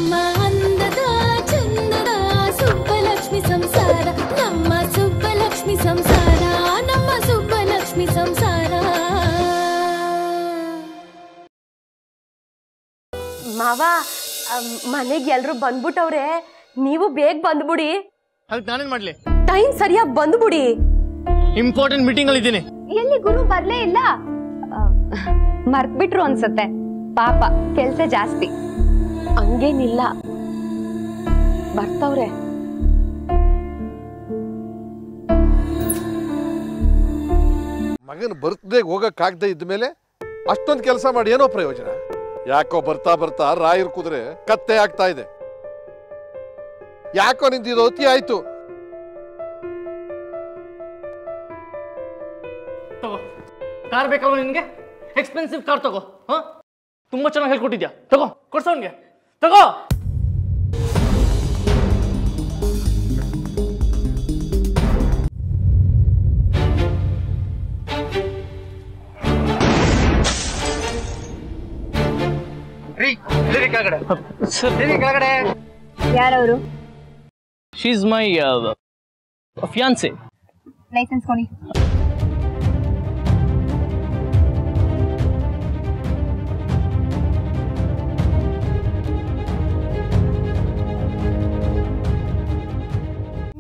ನಮ್ಮ ಅಂದದ ಚಂದದ ಸುಬ್ಬಲಕ್ಷ್ಮಿ ಸಂಸಾರ, ನಮ್ಮ ಸುಬ್ಬಲಕ್ಷ್ಮಿ ಸಂಸಾರ, ನಮ್ಮ ಸುಬ್ಬಲಕ್ಷ್ಮಿ ಸಂಸಾರ. ಮಾವ, ಮನೆಗೆ ಎಲ್ರು ಬಂದ್ಬಿಟ್ಟವ್ರೆ, ನೀವು ಬೇಗ ಬಂದ್ಬಿಡಿ. ಅದಕ್ಕೆ ನಾನೇನ್ ಮಾಡ್ಲಿ? ಟೈಮ್ ಸರಿಯಾಗಿ ಬಂದ್ಬಿಡಿ. ಇಂಪಾರ್ಟೆಂಟ್ ಮೀಟಿಂಗ್ ಅಲ್ಲಿ ಇದ್ದೀನಿ. ಎಲ್ಲಿ ಗುರು ಬರ್ಲೇ ಇಲ್ಲ? ಮರ್ತ್ಬಿಟ್ರು ಅನ್ಸತ್ತೆ, ಪಾಪ ಕೆಲ್ಸ ಜಾಸ್ತಿ. ಹಂಗೇನಿಲ್ಲ, ಬರ್ತವ್ರೆ. ಮಗನ ಬರ್ತ್ಡೇಗೆ ಹೋಗಕ್ಕಾಗದೆ ಇದ್ಮೇಲೆ ಅಷ್ಟೊಂದು ಕೆಲಸ ಮಾಡಿ ಏನೋ ಪ್ರಯೋಜನ? ಯಾಕೋ ಬರ್ತಾ ಬರ್ತಾ ರಾಯರ್ ಕುದುರೆ ಕತ್ತೆ ಆಗ್ತಾ ಇದೆ. ಯಾಕೋ ನಿಂತಿದ್ದು ಅತಿ ಆಯ್ತು. ತಗೋ, ಕಾರ್ ಬೇಕಲ್ವ ನಿನ್ಗೆ? ಎಕ್ಸ್ಪೆನ್ಸಿವ್ ಕಾರ್ ತಗೋ. ತುಂಬಾ ಚೆನ್ನಾಗಿ ಹೇಳ್ಕೊಟ್ಟಿದ್ಯಾ, ತಗೋ, ಕೊಡ್ಸೋನ್ಗೆ, ತಗೋ. ಯಾರವರು? She is my fiancee. License ಕೊಡಿ.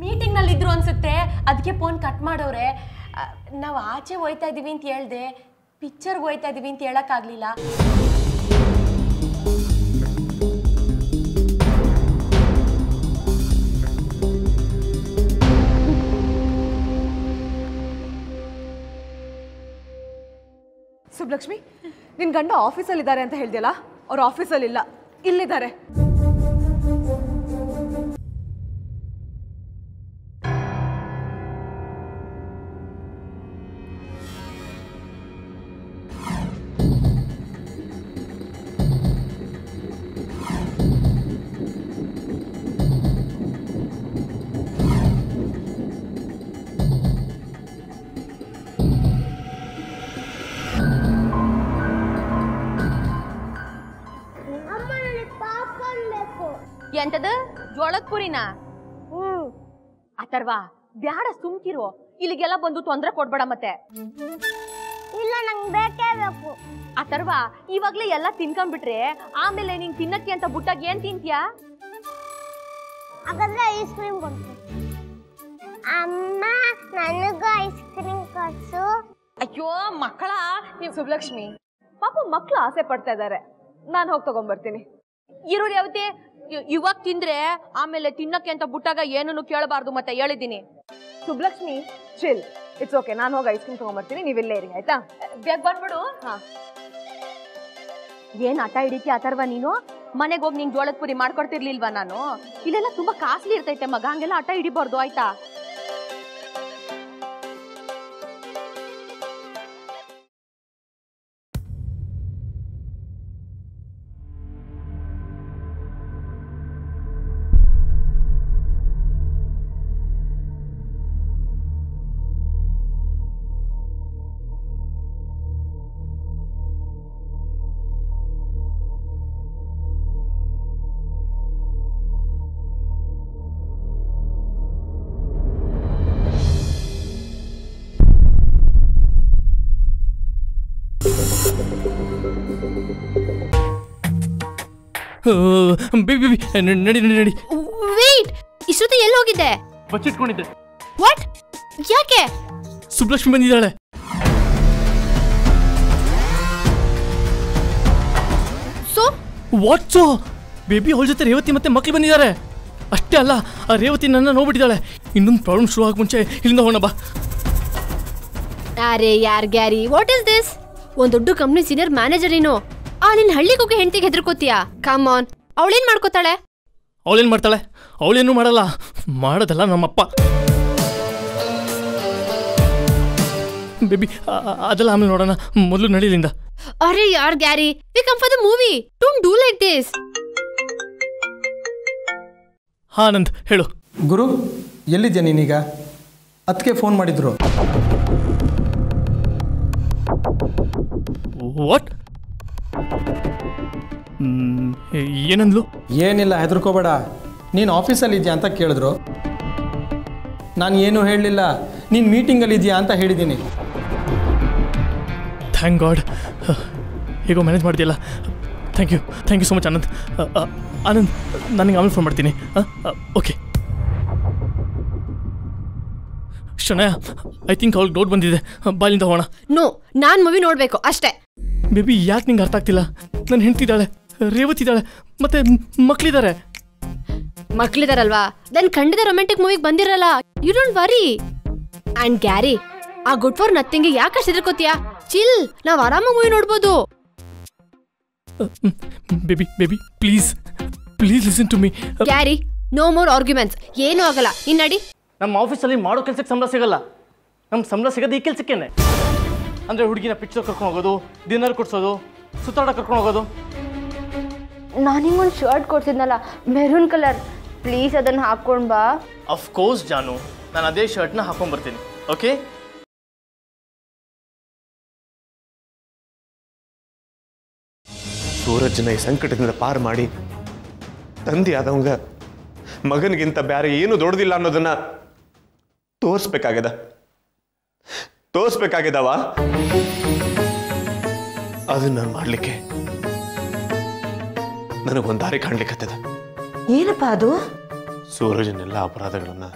ಮೀಟಿಂಗ್ ನಲ್ಲಿ ಇದ್ರು ಅನ್ಸುತ್ತೆ, ಅದಕ್ಕೆ ಫೋನ್ ಕಟ್ ಮಾಡೋರೆ. ನಾವು ಆಚೆ ಹೋಯ್ತಾ ಇದೀವಿ ಅಂತ ಹೇಳ್ದೆ, ಪಿಕ್ಚರ್ಗೆ ಹೋಯ್ತಾ ಇದೀವಿ ಅಂತ ಹೇಳಕ್ಕಾಗ್ಲಿಲ್ಲ. ಸುಬ್ಲಕ್ಷ್ಮಿ, ನಿನ್ ಗಂಡ ಆಫೀಸಲ್ಲಿ ಇದ್ದಾರೆ ಅಂತ ಹೇಳ್ದಿಯಲ್ಲ, ಅವ್ರು ಆಫೀಸಲ್ಲಿ ಇಲ್ಲ, ಇಲ್ಲಿದ್ದಾರೆ. ಎಂತದ ಜೋಳದ ಪುರಿನ? ಅಥರ್ವಾ, ಬ್ಯಾಡ ಸುಮ್ಕಿರೋ, ಇಲ್ಲಿಗೆಲ್ಲ ಬಂದು ತೊಂದ್ರೆ ಕೊಡ್ಬೇಡ ಮತ್ತೆ. ಇಲ್ಲ, ನಂಗೆ ಬೇಕೇ ಬೇಕು. ಅಥರ್ವಾ, ಇವಾಗ್ಲೇ ಎಲ್ಲ ತಿನ್ಕೊಂಡ್ಬಿಟ್ರೆ ಆಮೇಲೆ ನೀನ್ ತಿನ್ನಕ್ಕೆ ಅಂತ ಬುಟ್ಟಾಗ ಏನ್ ತಿಂತ್ಯಾ? ಹಾಗಾದ್ರೆ ಐಸ್ ಕ್ರೀಮ್ ಕೊಡ್ತೀನಿ. ಅಮ್ಮ, ನನಗೂ ಐಸ್ ಕ್ರೀಮ್ ಕೊಡ್ಸು. ಅಯ್ಯೋ ಮಕ್ಕಳ, ನೀವು ಸುಬ್ಲಕ್ಷ್ಮಿ, ಪಾಪ ಮಕ್ಳು ಆಸೆ ಪಡ್ತಾ ಇದ್ದಾರೆ, ನಾನು ಹೋಗಿ ತಗೊಂಡ್ಬರ್ತೀನಿ. ಈರುಳ್ಳಿ ಯಾವತ್ತೆ ಇವಾಗ ತಿಂದ್ರೆ ಆಮೇಲೆ ತಿನ್ನಕ್ಕೆ ಅಂತ ಬುಟ್ಟಾಗ ಏನನ್ನು ಕೇಳಬಾರ್ದು ಮತ್ತೆ, ಹೇಳಿದ್ದೀನಿ. ಸುಬ್ಲಕ್ಷ್ಮಿ, ಚಿಲ್, ಇಟ್ಸ್ ಓಕೆ, ನಾನು ಹೋಗಿ ಐಸ್ ಕ್ರೀಮ್ ತಗೊಂಡ್ಬರ್ತೀನಿ, ನೀವಿಲ್ಲೇ ಇರಿ ಆಯ್ತಾ? ಬೇಗ ಬಂದ್ಬಿಡು. ಹಾ, ಏನ್ ಆಟ ಹಿಡಿತಿ ಅಥರ್ವ ನೀನು? ಮನೆಗೆ ಹೋಗಿ ನಿಂಗೆ ಜೋಳದ ಪುರಿ ಮಾಡ್ಕೊಡ್ತಿರ್ಲಿಲ್ವಾ ನಾನು? ಇಲ್ಲೆಲ್ಲ ತುಂಬಾ ಕಾಸ್ಟ್ಲಿ ಇರ್ತೈತೆ ಮಗ, ಹಂಗೆಲ್ಲ ಆಟ ಹಿಡಿಬಾರ್ದು ಆಯ್ತಾ? ನಡಿ ನಡಿ. ವೇಟ್, ಇಷ್ಟೊತ್ತು ಎಲ್ಲಿ ಹೋಗಿದ್ದೆ? ಬಚ್ಚಿಟ್ಕೊಂಡಿದ್ದೆ. ವಾಟ್? ಯಾಕೆ? ಸುಬ್ಲಕ್ಷ್ಮಿ ಬಂದಿದ್ದಾಳೆ. So what so? ಬೇಬಿ ಅವಳ ಜೊತೆ ರೇವತಿ ಮತ್ತೆ ಮಕ್ಳು ಬಂದಿದ್ದಾರೆ. ಅಷ್ಟೇ ಅಲ್ಲ, ಆ ರೇವತಿ ನನ್ನ ನೋಡ್ಬಿಟ್ಟಿದ್ದಾಳೆ. ಇನ್ನೊಂದು ಪ್ರಾಬ್ಲಮ್ ಶುರು ಆಗ ಮುಂಚೆ ಇಲ್ಲಿಂದ ಹೋಗೋಣ ಬಾ. ಅರೆ ಯಾರ್ ಗ್ಯಾರಿ, ವಾಟ್ ಇಸ್ ದಿಸ್? ಒಂದ್ ದೊಡ್ಡ ಕಂಪ್ನಿ ಸೀನಿಯರ್ ಮ್ಯಾನೇಜರ್ ನೀನು, ನಿನ್ ಹಳ್ಳಿಗೆ ಹೋಗಿ ಹೆಂಡತಿಗೆ ಹೆದರ್ಕೋತೀಯಾ? Come on, ಅವಳೇನ್ ಮಾಡ್ಕೋತಾಳೆ? ಅವಳೇನ್ ಮಾಡ್ತಾಳೆ? ಅವಳೇನು ಮಾಡಲ್ಲ, ಮಾಡೋದಲ್ಲ ನಮ್ಮಪ್ಪ. ಬೇಬಿ ಅದೆಲ್ಲ ಆಮೇಲೆ ನೋಡೋಣ, ಮೊದಲು ನಡೀಲಿಂದ. ಅರೆ ಯಾರ್ Gary, we come for the movie, don't do like this. ಹಾ ನಂದ್ ಹೇಳು. ಗುರು, ಎಲ್ಲಿದ್ಯಾ ನೀನೀಗ? ಅದಕ್ಕೆ ಫೋನ್ ಮಾಡಿದ್ರು. ವಾಟ್? ಏನಂದ್ಲು? ಏನಿಲ್ಲ, ಹೆದರ್ಕೋಬೇಡ. ನೀನು ಆಫೀಸಲ್ಲಿ ಇದೆಯಾ ಅಂತ ಕೇಳಿದ್ರು. ನಾನು ಏನೂ ಹೇಳಲಿಲ್ಲ, ನೀನು ಮೀಟಿಂಗಲ್ಲಿ ಇದೆಯಾ ಅಂತ ಹೇಳಿದ್ದೀನಿ. ಥ್ಯಾಂಕ್ ಗಾಡ್, ಹೇಗೋ ಮ್ಯಾನೇಜ್ ಮಾಡ್ತೀಯಲ್ಲ. Thank you so much Anand. Anand, ನನಗೆ ಆಮೇಲೆ ಫೋನ್ ಮಾಡ್ತೀನಿ. ಓಕೆ. ಶನಯ, ಐ ಥಿಂಕ್ ಅವ್ಳಿಗೆ ಡೌಟ್ ಬಂದಿದೆ. ಬಾಲಿಂದ ಹೋಗೋಣ. ನೋ, ನಾನು ಮೂವಿ ನೋಡಬೇಕು ಅಷ್ಟೇ. ಬೇಬಿ, ಯಾಕೆ ನಿಂಗೆ ಅರ್ಥ ಆಗ್ತಿಲ್ಲ? ನನ್ನ ಹೆಂಡ್ತಿದ್ದಾಳೆ, ರೇವತಿ ಇದ್ದಾಳೆ, ಮತ್ತೆ ಮಕ್ಕಳಿದ್ದಾರೆ. ಮಕ್ಳಿದಾರಲ್ವಾ? ದೆನ್ ಖಂಡಿತ ರೊಮ್ಯಾಂಟಿಕ್ ಮೂವಿಗೆ ಬಂದಿರಲ್ಲ. You don't worry. And Gary, ಆ ಗುಡ್ ಫಾರ್ ನಥಿಂಗ್ ಯಾಕಷ್ಟು ಹೆದರ್ಕೋತೀಯಾ? ಚಿಲ್, ನಾವ್ ಆರಾಮಾಗಿ ಮೂವಿ ನೋಡ್ಬೋದು. Baby please listen to me. Gary, no more arguments. ಏನೂ ಆಗಲ್ಲ, ನಡಿ. ನಮ್ಮ ಆಫೀಸಲ್ಲಿ ಮಾಡೋ ಕೆಲಸಕ್ಕೆ ಸಂಬಳ ಸಿಗಲ್ಲ. ನಮ್ಮ ಸಂಬಳ ಸಿಗೋದು ಈ ಕೆಲಸಕ್ಕೇನೆ. ಅಂದರೆ ಹುಡುಗಿನ ಪಿಕ್ಚರ್ ಕರ್ಕೊಂಡು ಹೋಗೋದು, ಡಿನ್ನರ್ ಕೊಡ್ಸೋದು, ಸುತ್ತಾಡ ಕರ್ಕೊಂಡು ಹೋಗೋದು. ನಾನು ನಿಂಗೊಂದು ಶರ್ಟ್ ಕೊಡ್ಸಿದ್ನಲ್ಲ, ಮೆರೂನ್ ಕಲರ್, ಪ್ಲೀಸ್ ಅದನ್ನು ಹಾಕ್ಕೊಂಡು ಬಾ. ಅಫ್ಕೋರ್ಸ್ ಜಾನು, ನಾನು ಅದೇ ಶರ್ಟ್ನ ಹಾಕೊಂಡು ಬರ್ತೀನಿ. ಓಕೆ? ಸೂರಜ್ನ ಈ ಸಂಕಟದಿಂದ ಪಾರು ಮಾಡಿ ತಂದೆ ಆದವಂಗ ಮಗನಿಗಿಂತ ಬೇರೆ ಏನು ದೊಡ್ಡದಿಲ್ಲ ಅನ್ನೋದನ್ನ ತೋರಿಸ್ಬೇಕಾಗ್ಯದವ. ಅದನ್ನ ಮಾಡ್ಲಿಕ್ಕೆ ನನಗೊಂದು ದಾರಿ ಕಾಣ್ಲಿಕ್ಕತ್ತದ. ಏನಪ್ಪ ಅದು? ಸೂರಜನೆಲ್ಲ ಅಪರಾಧಗಳನ್ನ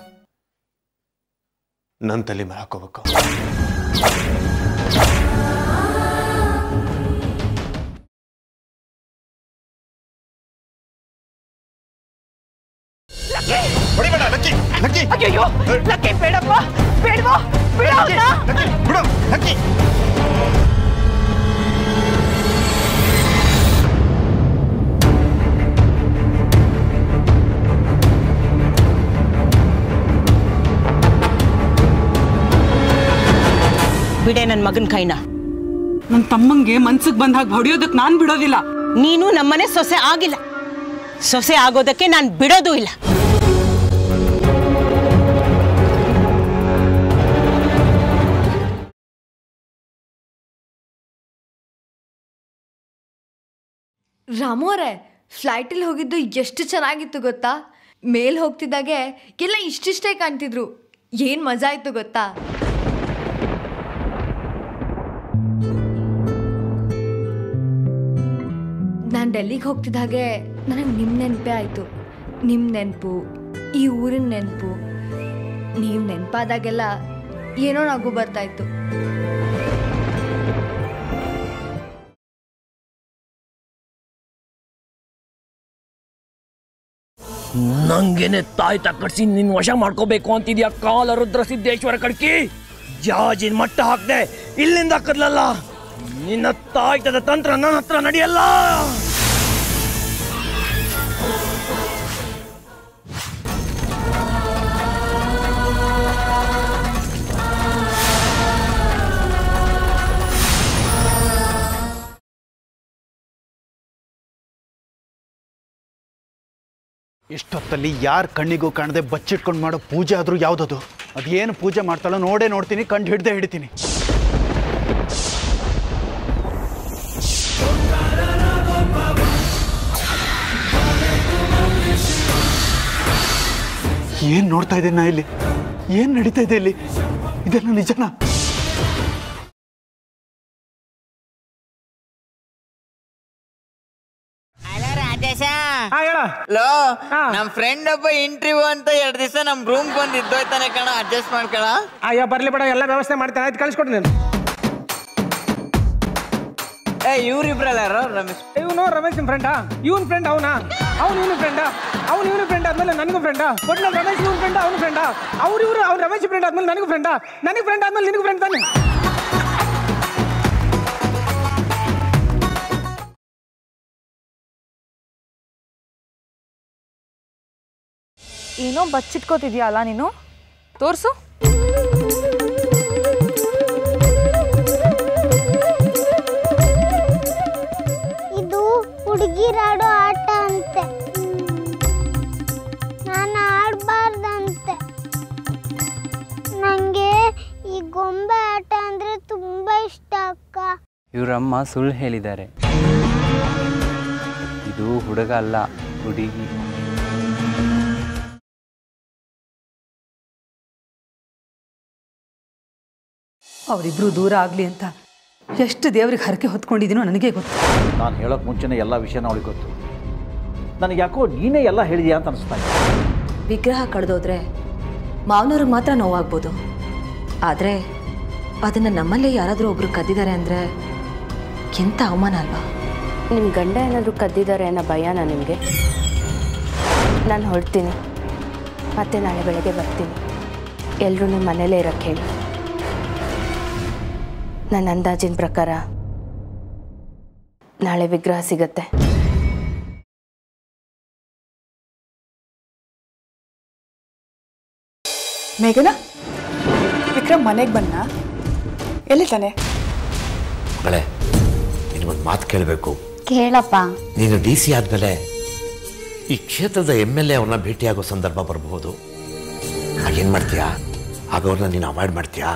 ನನ್ನ ತಲೆ ಮೇಲೆ ಹಾಕೋಬೇಕು. ಬಿಡೆ ನನ್ನ ಮಗನ ಕೈನ. ನನ್ನ ತಮ್ಮಂಗೆ ಮನ್ಸಿಗೆ ಬಂದ ಹಾಗೆ ಹೊಡೆಯೋದಕ್ಕೆ ನಾನು ಬಿಡೋದಿಲ್ಲ. ನೀನು ನಮ್ಮನೆ ಸೊಸೆ ಆಗಿಲ್ಲ, ಸೊಸೆ ಆಗೋದಕ್ಕೆ ನಾನು ಬಿಡೋದು ಇಲ್ಲ. ರಾಮು ಅವರೇ, ಫ್ಲೈಟಲ್ಲಿ ಹೋಗಿದ್ದು ಎಷ್ಟು ಚೆನ್ನಾಗಿತ್ತು ಗೊತ್ತಾ? ಮೇಲ್ ಹೋಗ್ತಿದ್ದಾಗೆ ಎಲ್ಲ ಇಷ್ಟಿಷ್ಟೇ ಕಾಣ್ತಿದ್ರು. ಏನು ಮಜಾ ಇತ್ತು ಗೊತ್ತಾ? ನಾನು ಡೆಲ್ಲಿಗೆ ಹೋಗ್ತಿದ್ದ ಹಾಗೆ ನನಗೆ ನಿಮ್ಮ ನೆನಪೇ ಆಯಿತು. ನಿಮ್ಮ ನೆನಪು, ಈ ಊರಿನ ನೆನಪು. ನೀವು ನೆನಪಾದಾಗೆಲ್ಲ ಏನೋ ನಗು ಬರ್ತಾಯಿತ್ತು. ನಂಗೇನೆ ತಾಯ್ತ ಕಟ್ಸಿ ನಿನ್ ವಶ ಮಾಡ್ಕೋಬೇಕು ಅಂತಿದ್ಯಾ ಕಾಲ ರುದ್ರ ಸಿದ್ದೇಶ್ವರ ಕಡ್ಕಿ. ಜಾಜಿನ ಮಟ್ಟ ಹಾಕ್ದೆ ಇಲ್ಲಿಂದ ಕದ್ಲಲ್ಲ. ನಿನ್ನ ತಾಯ್ತದ ತಂತ್ರ ನನ್ನ ಹತ್ರ ನಡೆಯಲ್ಲ. ಇಷ್ಟೊತ್ತಲ್ಲಿ ಯಾರ ಕಣ್ಣಿಗೂ ಕಾಣದೆ ಬಚ್ಚಿಟ್ಕೊಂಡು ಮಾಡೋ ಪೂಜೆ ಆದರೂ ಯಾವುದದು? ಅದೇನು ಪೂಜೆ ಮಾಡ್ತಾಳೋ ನೋಡ್ತೀನಿ, ಕಂಡು ಹಿಡಿತೀನಿ. ಏನು ನೋಡ್ತಾ ಇದ್ದೇನೆ ನಾ ಇಲ್ಲಿ? ಏನು ನಡೀತಾ ಇದೆ ಇಲ್ಲಿ? ಇದೆಲ್ಲ ನಿಜನಾ? ನಮ್ ಫ್ರೆಂಡ್ ಒಬ್ಬ ಇಂಟರ್ವ್ಯೂ ಅಂತ 2 ದಿವಸ ನಮ್ ರೂಮ್ ಬಂದು ಇದ್ದೋಯ್ತಾನೆ ಕಣ. ಅಡ್ಜಸ್ಟ್ ಮಾಡ್ಕೊಳ. ಅಯ್ಯೋ ಬರ್ಲಿ ಬೇಡ, ಎಲ್ಲ ವ್ಯವಸ್ಥೆ ಮಾಡ್ತಾನೆ. ಆಯ್ತು, ಕಳ್ಸಿಕೊಡು ನೀನು. ಇವ್ರಿಬ್ರಲ್ಲ ರಮೇಶ್. ಇವನು ರಮೇಶ್ ನಿಮ್ ಫ್ರೆಂಡಾ? ಇವನ್ ಫ್ರೆಂಡ್ ಅವನಾ? ಅವ್ನು ಇವನು ಫ್ರೆಂಡಾ? ಇವನು ಫ್ರೆಂಡ್ ಆದ್ಮೇಲೆ ನನಗೂ ಫ್ರೆಂಡಾ? ಒಟ್ನಲ್ಲಿ ರಮೇಶ್ ಇವನ್ ಫ್ರೆಂಡ್, ಅವನು ಫ್ರೆಂಡಾ? ಅವ್ನು ರಮೇಶ್ ಫ್ರೆಂಡ್ ಆದ್ಮೇಲೆ ನನಗೂ ಫ್ರೆಂಡಾ? ನನಗೆ ಫ್ರೆಂಡ್ ಆದ್ಮೇಲೆ ನಿನಗೂ ಫ್ರೆಂಡ್ ತಾನೆ? ಏನೋ ಬಚ್ಚಿಟ್ಕೋತಿದ್ಯಲ್ಲ ನೀನು, ತೋರ್ಸು. ಇದು ಹುಡುಗಿರಾಡೋ ಆಟ ಅಂತೆ, ನಾನು ಆಡಬಾರ್ದಂತೆ. ನನಗೆ ಈ ಗೊಂಬೆ ಆಟ ಅಂದ್ರೆ ತುಂಬಾ ಇಷ್ಟ ಅಕ್ಕ. ಇವರಮ್ಮ ಸುಳ್ಳು ಹೇಳಿದ್ದಾರೆ. ಇದು ಹುಡುಗ ಅಲ್ಲ, ಹುಡುಗಿ. ಅವರಿಬ್ರು ದೂರ ಆಗಲಿ ಅಂತ ಎಷ್ಟು ದೇವ್ರಿಗೆ ಹರಕೆ ಹೊತ್ಕೊಂಡಿದ್ದೀನೋ ನನಗೆ ಗೊತ್ತು. ನಾನು ಹೇಳೋಕ್ಕೆ ಮುಂಚೆನೇ ಎಲ್ಲ ವಿಷಯನ ಅವಳಿಗೆ ಗೊತ್ತು. ನನಗೆ ಯಾಕೋ ನೀನೇ ಎಲ್ಲ ಹೇಳಿದ್ಯಾ ಅಂತ ಅನಿಸ್ತಾ ಇದೆ. ವಿಗ್ರಹ ಕಳೆದೋದ್ರೆ ಮಾವನವ್ರಿಗೆ ಮಾತ್ರ ನೋವಾಗ್ಬೋದು, ಆದರೆ ಅದನ್ನು ನಮ್ಮಲ್ಲೇ ಯಾರಾದರೂ ಒಬ್ರು ಕದ್ದಿದ್ದಾರೆ ಅಂದರೆ ಎಂಥ ಅವಮಾನ ಅಲ್ವಾ? ನಿಮ್ಮ ಗಂಡ ಏನಾದರೂ ಕದ್ದಿದ್ದಾರೆ ಅನ್ನೋ ಭಯನಾ ನಿಮಗೆ? ನಾನು ಹೊರಡ್ತೀನಿ, ಮತ್ತೆ ನಾಳೆ ಬೆಳಗ್ಗೆ ಬರ್ತೀನಿ. ಎಲ್ಲರೂ ನಿಮ್ಮ ಮನೇಲೇ ಇರೋಕ್ಕೆ ಹೇಳಿ. ನನ್ನ ಅಂದಾಜಿನ ಪ್ರಕಾರ ನಾಳೆ ವಿಗ್ರಹ ಸಿಗತ್ತೆ. ಮೇಘನಾ, ವಿಕ್ರಮ್ ಮನೆಗೆ ಬಂದ? ಎಲ್ಲಿ ತಾನೆ? ಮಳೆ, ನಿನಗೊಂದು ಮಾತು ಕೇಳಬೇಕು. ಕೇಳಪ್ಪ. ನೀನು DC ಆದಮೇಲೆ ಈ ಕ್ಷೇತ್ರದ MLA ಅವ್ರನ್ನ ಭೇಟಿಯಾಗೋ ಸಂದರ್ಭ ಬರಬಹುದು. ಆಗೇನು ಮಾಡ್ತೀಯಾ? ಆಗ ಅವ್ರನ್ನ ನೀನು ಅವಾಯ್ಡ್ ಮಾಡ್ತೀಯಾ?